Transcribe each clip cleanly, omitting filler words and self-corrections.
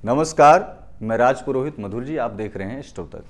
नमस्कार, मैं राज पुरोहित मधुर जी, आप देख रहे हैं इष्टों तक।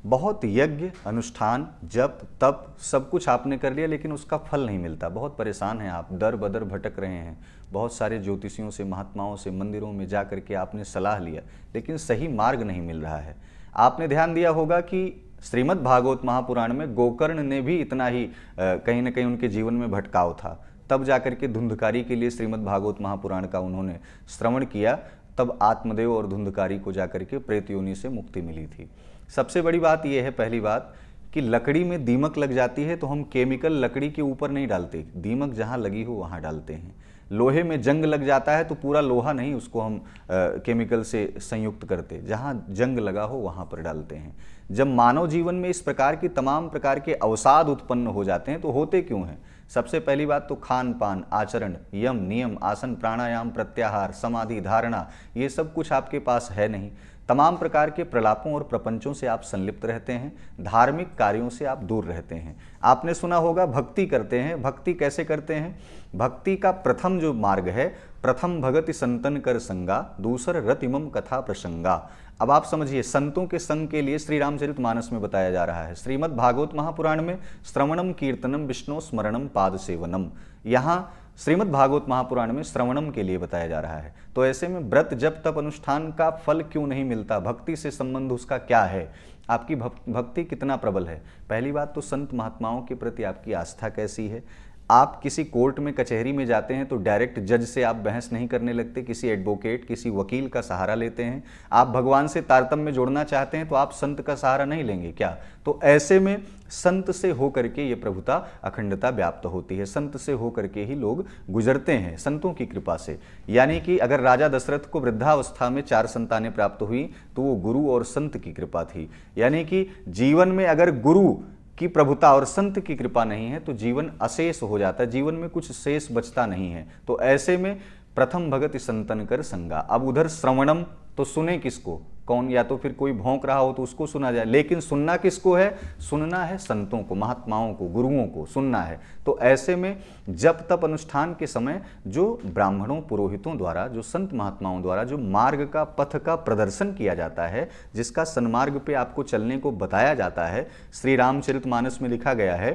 बहुत यज्ञ, अनुष्ठान, जप, तप सब कुछ आपने कर लिया लेकिन उसका फल नहीं मिलता। बहुत परेशान हैं आप, दर बदर भटक रहे हैं। बहुत सारे ज्योतिषियों से, महात्माओं से, मंदिरों में जा करके आपने सलाह लिया लेकिन सही मार्ग नहीं मिल रहा है। आपने ध्यान दिया होगा कि श्रीमद् भागवत महापुराण में गोकर्ण ने भी इतना ही कहीं ना कहीं उनके जीवन में भटकाव था। तब जाकर के धुंधकारी के लिए श्रीमद् भागवत महापुराण का उन्होंने श्रवण किया, तब आत्मदेव और धुंधकारी को जाकर के प्रेत योनि से मुक्ति मिली थी। सबसे बड़ी बात यह है, पहली बात कि लकड़ी में दीमक लग जाती है तो हम केमिकल लकड़ी के ऊपर नहीं डालते, दीमक जहाँ लगी हो वहाँ डालते हैं। लोहे में जंग लग जाता है तो पूरा लोहा नहीं उसको हम केमिकल से संयुक्त करते, जहाँ जंग लगा हो वहाँ पर डालते हैं। जब मानव जीवन में इस प्रकार की तमाम प्रकार के अवसाद उत्पन्न हो जाते हैं तो होते क्यों हैं? सबसे पहली बात तो खान पान, आचरण, यम नियम, आसन प्राणायाम, प्रत्याहार, समाधि, धारणा, ये सब कुछ आपके पास है नहीं। तमाम प्रकार के प्रलापों और प्रपंचों से आप संलिप्त रहते हैं, धार्मिक कार्यों से आप दूर रहते हैं। आपने सुना होगा भक्ति करते हैं। भक्ति कैसे करते हैं? भक्ति का प्रथम जो मार्ग है, प्रथम भगति संतन कर संगा, दूसर रतिमम कथा प्रसंगा। अब आप समझिए, संतों के संग के लिए श्री रामचरितमानस में बताया जा रहा है। श्रीमद् भागवत महापुराण में श्रवणम कीर्तनम विष्णु स्मरणम पाद सेवनम, यहाँ श्रीमद् भागवत महापुराण में श्रवणम के लिए बताया जा रहा है। तो ऐसे में व्रत जप तप अनुष्ठान का फल क्यों नहीं मिलता? भक्ति से संबंध उसका क्या है? आपकी भक्ति कितना प्रबल है? पहली बात तो संत महात्माओं के प्रति आपकी आस्था कैसी है? आप किसी कोर्ट में, कचहरी में जाते हैं तो डायरेक्ट जज से आप बहस नहीं करने लगते, किसी एडवोकेट, किसी वकील का सहारा लेते हैं। आप भगवान से तारतम्य जोड़ना चाहते हैं तो आप संत का सहारा नहीं लेंगे क्या? तो ऐसे में संत से होकर के ये प्रभुता, अखंडता व्याप्त होती है। संत से होकर के ही लोग गुजरते हैं, संतों की कृपा से। यानी कि अगर राजा दशरथ को वृद्धावस्था में 4 संतानें प्राप्त हुई तो वो गुरु और संत की कृपा थी। यानी कि जीवन में अगर गुरु की प्रभुता और संत की कृपा नहीं है तो जीवन अशेष हो जाता है, जीवन में कुछ शेष बचता नहीं है। तो ऐसे में प्रथम भगति संतन कर संगा। अब उधर श्रवणम तो सुने किसको? कौन? या तो फिर कोई भौंक रहा हो तो उसको सुना जाए, लेकिन सुनना किसको है? सुनना है संतों को, महात्माओं को, गुरुओं को सुनना है। तो ऐसे में जप तप अनुष्ठान के समय जो ब्राह्मणों, पुरोहितों द्वारा, जो संत महात्माओं द्वारा जो मार्ग का, पथ का प्रदर्शन किया जाता है, जिसका सन्मार्ग पे आपको चलने को बताया जाता है, श्री रामचरितमानस में लिखा गया है,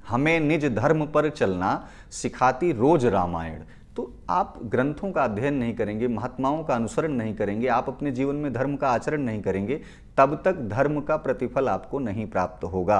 हमें निज धर्म पर चलना सिखाती रोज रामायण। तो आप ग्रंथों का अध्ययन नहीं करेंगे, महात्माओं का अनुसरण नहीं करेंगे, आप अपने जीवन में धर्म का आचरण नहीं करेंगे, तब तक धर्म का प्रतिफल आपको नहीं प्राप्त होगा।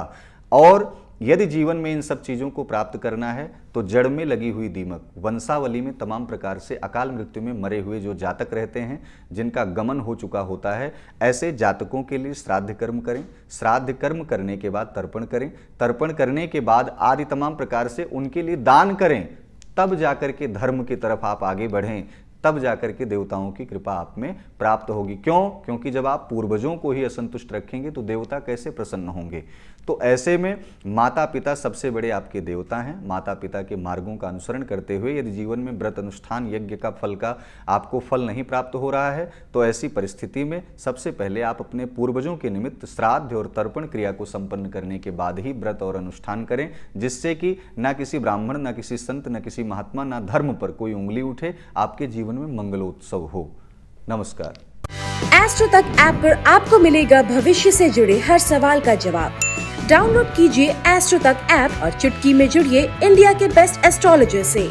और यदि जीवन में इन सब चीज़ों को प्राप्त करना है तो जड़ में लगी हुई दीमक, वंशावली में तमाम प्रकार से अकाल मृत्यु में मरे हुए जो जातक रहते हैं, जिनका गमन हो चुका होता है, ऐसे जातकों के लिए श्राद्ध कर्म करें। श्राद्ध कर्म करने के बाद तर्पण करें। तर्पण करने के बाद आदि तमाम प्रकार से उनके लिए दान करें। तब जाकर के धर्म की तरफ आप आगे बढ़ें, तब जाकर के देवताओं की कृपा आप में प्राप्त होगी। क्यों? क्योंकि जब आप पूर्वजों को ही असंतुष्ट रखेंगे तो देवता कैसे प्रसन्न होंगे? तो ऐसे में माता पिता सबसे बड़े आपके देवता हैं। माता पिता के मार्गों का अनुसरण करते हुए यदि जीवन में व्रत अनुष्ठान यज्ञ का फल का आपको फल नहीं प्राप्त हो रहा है तो ऐसी परिस्थिति में सबसे पहले आप अपने पूर्वजों के निमित्त श्राद्ध और तर्पण क्रिया को संपन्न करने के बाद ही व्रत और अनुष्ठान करें, जिससे कि ना किसी ब्राह्मण, ना किसी संत, ना किसी महात्मा, ना धर्म पर कोई उंगली उठे, आपके जीवन में मंगलोत्सव हो। नमस्कार। एस्ट्रो तक ऐप पर आपको मिलेगा भविष्य से जुड़े हर सवाल का जवाब। डाउनलोड कीजिए एस्ट्रो तक ऐप और चुटकी में जुड़िए इंडिया के बेस्ट एस्ट्रोलॉजर से।